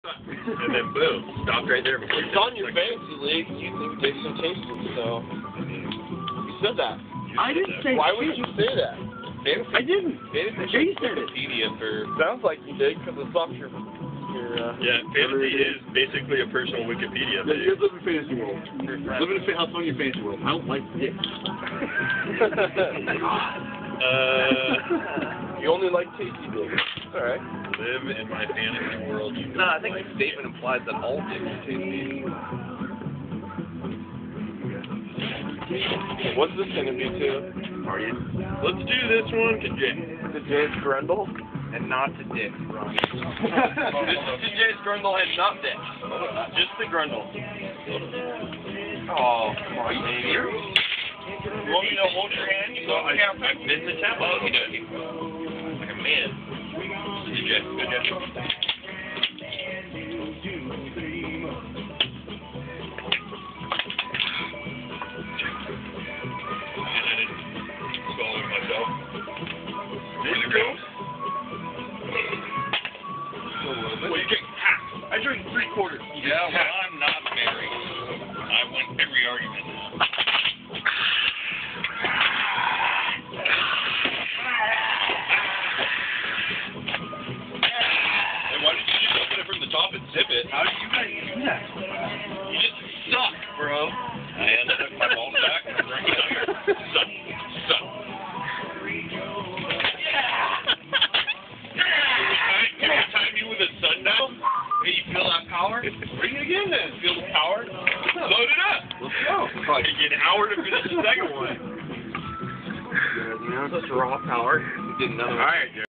And then boom, stopped right there before you It's on your fantasy league. You think Dixon tasted, so you said that. I didn't say Why shit. would you say that? Fantasy, I didn't. fantasy Jay said it. Wikipedia for... Sounds like you did because it's off your Yeah, fantasy is basically a personal Wikipedia page. You live in fantasy world. Live in a house on your fantasy world. I don't like dick. You only like tasty dicks. All right. Live in my fantasy world. You No, I think the statement implies that all dicks are tasty. What's this gonna be to? Are you? Let's do this one to Jay. To Jay's Grundle? And not to dick. This is to Jay's Grundle and not Dick. Just the Grundle. Oh, come on, baby. You want me to hold your hand? You Well, I've been the tap. Oh, he does. Like a man. Good Jay. Good Jay. Myself. There you go. Well, you drink half. I drink 3/4. Yeah, well, I'm not married. I win every argument. And why did you just open it from the top and zip it? How did you guys do that? You just suck, bro. I took my balls back and drank it out here. Suck. Suck. Time you with a sundown? Hey, you feel that power? Bring it again then. Feel the power? Load it up. Let's go. Probably take an hour to finish the second one. Such raw power. All right, Jerry.